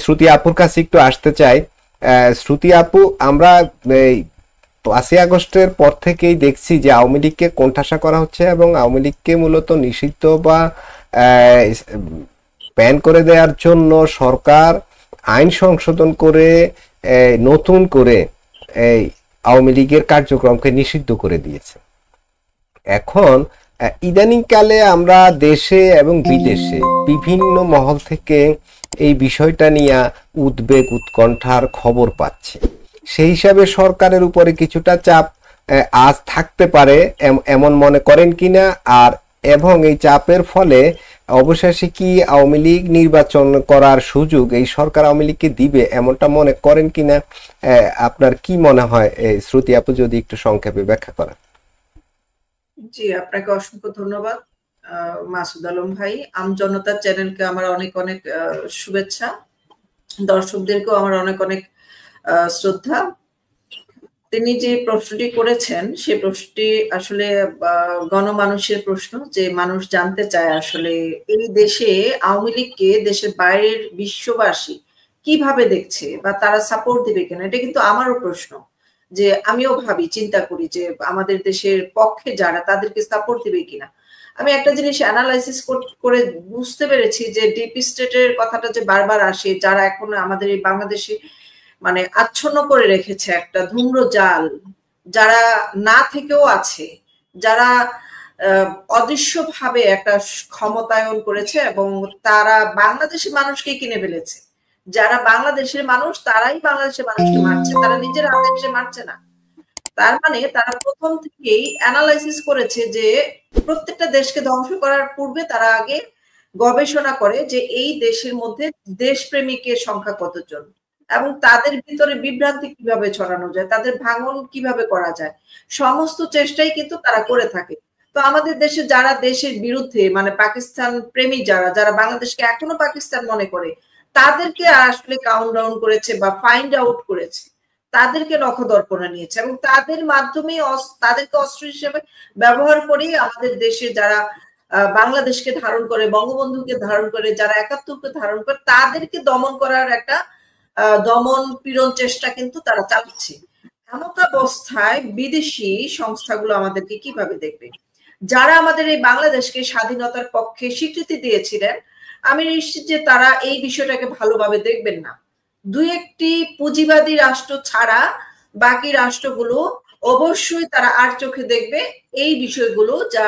শ্রুতি আপুর কাছে একটু আসতে চাই। শ্রুতি আপু, আমরা 5ই আগস্টের পর থেকেই দেখছি যে আওয়ামী লীগকে কোণঠাসা করা হচ্ছে এবং আওয়ামী লীগকে মূলত নিষিদ্ধ বা ব্যান করে দেওয়ার জন্য সরকার আইন সংশোধন করে নতুন করে এই আওয়ামী লীগের কার্যক্রমকে নিষিদ্ধ করে দিয়েছে। এখন ইদানিংকালে আমরা দেশে এবং বিদেশে বিভিন্ন মহল থেকে এই বিষয়টা নিয়ে উদ্বেগ উৎকণ্ঠার খবর পাচ্ছি। সেই হিসাবে সরকারের উপরে কিছুটা চাপ আজ থাকতে পারে এমন মনে করেন কিনা, আর এবং এই চাপের ফলে অবশেষে কি আওয়ামী লীগ নির্বাচন করার সুযোগ এই সরকার আওয়ামী লীগকে দিবে এমনটা মনে করেন কিনা? আপনার কি মনে হয়? শ্রুতি আপু যদি একটু সংক্ষেপে ব্যাখ্যা করেন। জি, আপনাকে অসংখ্য ধন্যবাদ মাসুদ আলম ভাই। আমজনতা চ্যানেলকে আমার অনেক অনেক শুভেচ্ছা, দর্শকদেরকেও আমার অনেক অনেক শ্রদ্ধা। তিনি যে প্রশ্নটি করেছেন সে প্রশ্নটি আসলে গণমানুষের প্রশ্ন, যে মানুষ জানতে চায় আসলে এই দেশে আওয়ামী লীগকে দেশের বাইরের বিশ্ববাসী কিভাবে দেখছে বা তারা সাপোর্ট দিবে কিনা। এটা কিন্তু আমারও প্রশ্ন, যে আমিও ভাবি, চিন্তা করি যে আমাদের দেশের পক্ষে যারা তাদেরকে সাপোর্ট দিবে কিনা। আমি একটা জিনিস অ্যানালাইসিস করে বুঝতে পেরেছি যে ডিপ স্টেটের কথাটা যে বারবার আসে, যারা এখন আমাদের এই বাংলাদেশে মানে আচ্ছন্ন করে রেখেছে একটা ধূম্র জাল, যারা না থেকেও আছে, যারা অদৃশ্যভাবে একটা ক্ষমতায়ন করেছে এবং তারা বাংলাদেশের মানুষকে কিনে ফেলেছে। যারা বাংলাদেশের মানুষ তারাই বাংলাদেশের মানুষকে মারছে, তারা নিজের হাতে এসে মারছে না। তার মানে তারা প্রথম থেকেই অ্যানালাইসিস করেছে যে প্রত্যেকটা দেশকে ধ্বংস করার পূর্বে তারা আগে গবেষণা করে যে এই দেশের মধ্যে দেশপ্রেমিকের সংখ্যা কতজন এবং তাদের ভিতরে বিভ্রান্তি কিভাবে ছড়ানো যায়, তাদের ভাঙন কিভাবে করা যায়, সমস্ত চেষ্টাই কিন্তু তারা করে থাকে। তো আমাদের দেশে যারা দেশের বিরুদ্ধে মানে পাকিস্তান প্রেমী, যারা যারা বাংলাদেশকে এখনো পাকিস্তান মনে করে, তাদেরকে আসলে কাউন্টডাউন করেছে বা ফাইন্ড আউট করেছে, তাদেরকে নখদর্পণে নিয়েছে এবং তাদের মাধ্যমে তাদেরকে অস্ত্র হিসেবে ব্যবহার করেই আমাদের দেশে যারা বাংলাদেশকে ধারণ করে, বঙ্গবন্ধুকে ধারণ করে, যারা ৭১কে ধারণ করে, তাদেরকে দমন করার একটা দমন পীড়ন চেষ্টা কিন্তু তারা চালাচ্ছে। এমতাবস্থায় বিদেশি সংস্থাগুলো আমাদেরকে কিভাবে দেখবে? যারা আমাদের এই বাংলাদেশকে স্বাধীনতার পক্ষে স্বীকৃতি দিয়েছিলেন, আমি নিশ্চিত যে তারা এই বিষয়টাকে ভালোভাবে দেখবেন না। দুই একটি পুঁজিবাদী রাষ্ট্র ছাড়া বাকি রাষ্ট্রগুলো অবশ্যই তারা আর চোখে দেখবে এই বিষয়গুলো, যা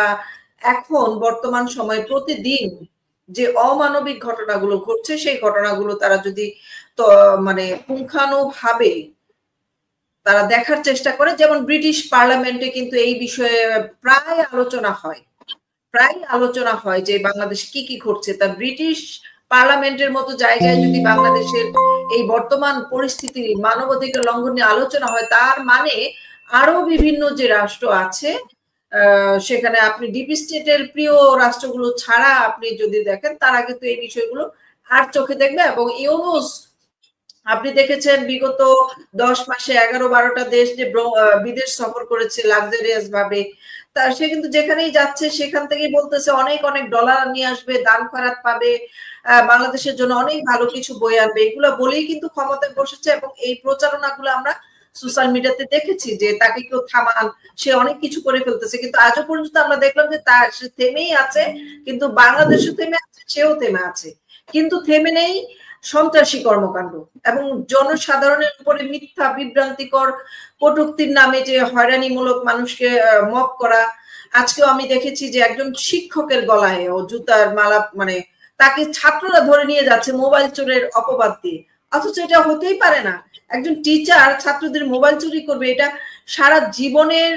এখন বর্তমান সময়ে প্রতিদিন যে অমানবিক ঘটনাগুলো ঘটছে, সেই ঘটনাগুলো তারা যদি মানে পুঙ্খানুভাবে তারা দেখার চেষ্টা করে। যেমন ব্রিটিশ পার্লামেন্টে কিন্তু এই বিষয়ে প্রায় আলোচনা হয় যে বাংলাদেশে কি কি ঘটছে। তা ব্রিটিশ পার্লামেন্টের মতো জায়গায় যদি বাংলাদেশের এই বর্তমান পরিস্থিতি, মানবাধিকার লঙ্ঘন নিয়ে আলোচনা হয়, তার মানে আরো বিভিন্ন যে রাষ্ট্র আছে সেখানে আপনি ডিপ স্টেটের প্রিয় রাষ্ট্রগুলো ছাড়া আপনি যদি দেখেন, তারা কিন্তু এই বিষয়গুলো আর চোখে দেখবে। এবং ইউনূস, আপনি দেখেছেন বিগত 10 মাসে 11-12টা দেশ যে বিদেশ সফর করেছে লাক্সারিয়াস ভাবে, তা সে কিন্তু যেখানেই যাচ্ছে সেখান থেকেই বলতেছে অনেক অনেক ডলার নিয়ে আসবে, দান খয়রাত পাবে, বাংলাদেশের জন্য অনেক ভালো কিছু বয়ে আনবে, এগুলো বলেই কিন্তু ক্ষমতায় বসেছে। এবং এই প্রচারণাগুলো আমরা সোশ্যাল মিডিয়াতে দেখেছি যে তাকে কেউ থামান, সে অনেক কিছু করে ফেলতেছে, কিন্তু আজও পর্যন্ত আমরা দেখলাম যে সে থেমেই আছে, কিন্তু বাংলাদেশও থেমে আছে, সেও থেমে আছে, কিন্তু থেমে নেই সন্ত্রাসী কর্মকাণ্ড এবং জনসাধারণের উপরে মিথ্যা বিভ্রান্তিকর কটূক্তির নামে যে হয়রানিমূলক মানুষকে মব করা। আজকেও আমি দেখেছি যে একজন শিক্ষকের গলায় ও জুতার মালা, মানে তাকে ছাত্ররা ধরে নিয়ে যাচ্ছে মোবাইল চোরের অপবাদ দিয়ে, অথচ এটা হতেই পারে না। একজন টিচার ছাত্রদের মোবাইল চুরি করবে, এটা সারা জীবনের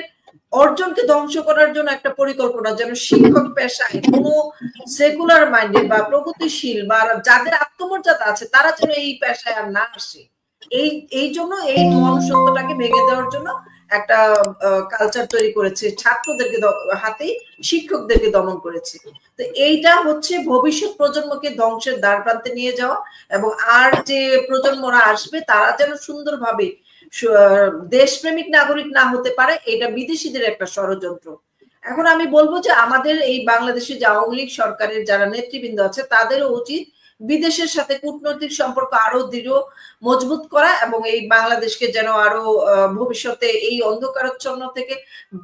অর্জনকে ধ্বংস করার জন্য একটা পরিকল্পনা। যেন শিক্ষক পেশায় কোনো সেকুলার মাইন্ডেড বা প্রগতিশীল বা যাদের আত্মমর্যাদা আছে তারা যেন এই পেশায় আর না আসে, এই জন্য এই মনুষ্যত্বটাকে ভেঙে দেওয়ার জন্য একটা কালচার তৈরি করেছে, ছাত্রদেরকে হাতেই শিক্ষকদেরকে দমন করেছে। তো এইটা হচ্ছে ভবিষ্যৎ প্রজন্মকে ধ্বংসের দ্বার প্রান্তে নিয়ে যাওয়া, এবং আর যে প্রজন্মরা আসবে তারা যেন সুন্দরভাবে দেশপ্রেমিক নাগরিক না হতে পারে, এটা বিদেশিদের একটা ষড়যন্ত্র। এখন আমি বলবো যে আমাদের এই বাংলাদেশে যে আওয়ামী লীগ সরকারের যারা নেতৃবৃন্দ আছে তাদেরও উচিত বিদেশের সাথে কূটনৈতিক সম্পর্ক আরো দৃঢ় মজবুত করা এবং এই বাংলাদেশকে যেন আরো ভবিষ্যতে এই অন্ধকারাচ্ছন্ন থেকে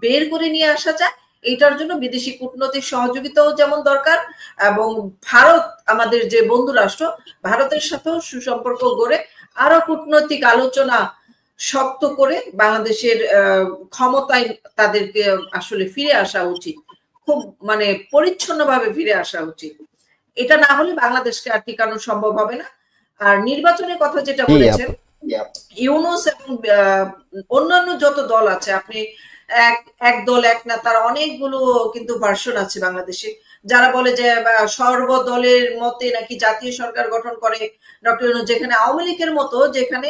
বের করে নিয়ে আসা যায়, এইটার জন্য বিদেশি কূটনৈতিক সহযোগিতাও যেমন দরকার, এবং ভারত আমাদের যে বন্ধু রাষ্ট্র, ভারতের সাথেও সুসম্পর্ক গড়ে আরো কূটনৈতিক আলোচনা শক্ত করে বাংলাদেশের ক্ষমতায় তাদেরকে আসলে ফিরে আসা উচিত, খুব মানে পরিচ্ছন্নভাবে ফিরে আসা উচিত। এটা না হলে বাংলাদেশকে আর টিকানো সম্ভব হবে না। আর নির্বাচনের কথা যেটা বলেছেন, ইউনূস এবং অন্যান্য যত দল আছে, আপনি এক দল এক না, তার অনেকগুলো কিন্তু ভার্সন আছে বাংলাদেশে, যারা বলে যে সর্বদলের মতে নাকি জাতীয় সরকার গঠন করে ডক্টর ইউনূস, যেখানে আওয়ামী লীগের মতো, যেখানে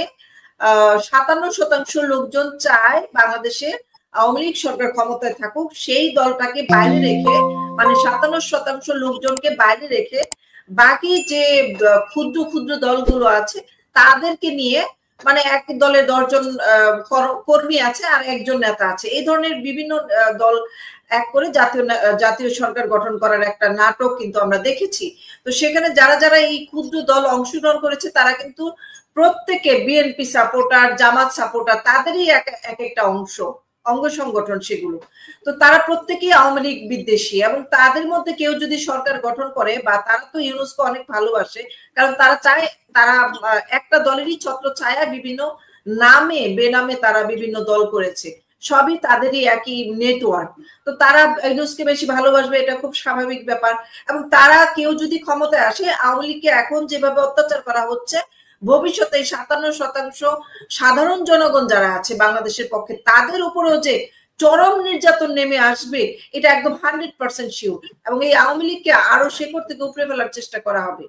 57% লোকজন চায় বাংলাদেশে আওয়ামী লীগ সরকার ক্ষমতায় থাকুক, সেই দলটাকে বাইরে রেখে, মানে 57% লোকজনকে বাইরে রেখে বাকি যে ক্ষুদ্র ক্ষুদ্র দলগুলো আছে তাদেরকে নিয়ে, মানে এক দলের 10 জন কর্মী আছে আর একজন নেতা আছে, এই ধরনের বিভিন্ন দল এক করে জাতীয় সরকার গঠন করার একটা নাটক কিন্তু আমরা দেখেছি। তো সেখানে যারা যারা এই ক্ষুদ্র দল অংশগ্রহণ করেছে তারা কিন্তু প্রত্যেকে বিএনপি সাপোর্টার, জামাত সাপোর্টার, তাদেরই এক একটা অঙ্গ সংগঠন সেগুলো। তো তারা প্রত্যেকেই আওয়ামী লীগ বিদ্বেষী, এবং তাদের মধ্যে কেউ যদি সরকার গঠন করে, বা তারা তো ইউনূসকে অনেক ভালোবাসে, কারণ তারা চায়, তারা একটা দলেরই ছত্র ছায়া বিভিন্ন নামে বেনামে তারা বিভিন্ন দল করেছে, সবই তাদেরই একই নেটওয়ার্ক। তো তারা ইউনূসকে বেশি ভালোবাসবে, এটা খুব স্বাভাবিক ব্যাপার। এবং তারা কেউ যদি ক্ষমতায় আসে, আওয়ামী লীগকে এখন যেভাবে অত্যাচার করা হচ্ছে, ভবিষ্যতে 57% সাধারণ জনগণ যারা আছে বাংলাদেশের পক্ষে, তাদের উপরেও যে চরম নির্যাতন নেমে আসবে, এটা একদম 100% শিওর। এবং এই আওয়ামী লীগকে আরো শেকড় থেকে উপড়ে ফেলার চেষ্টা করা হবে।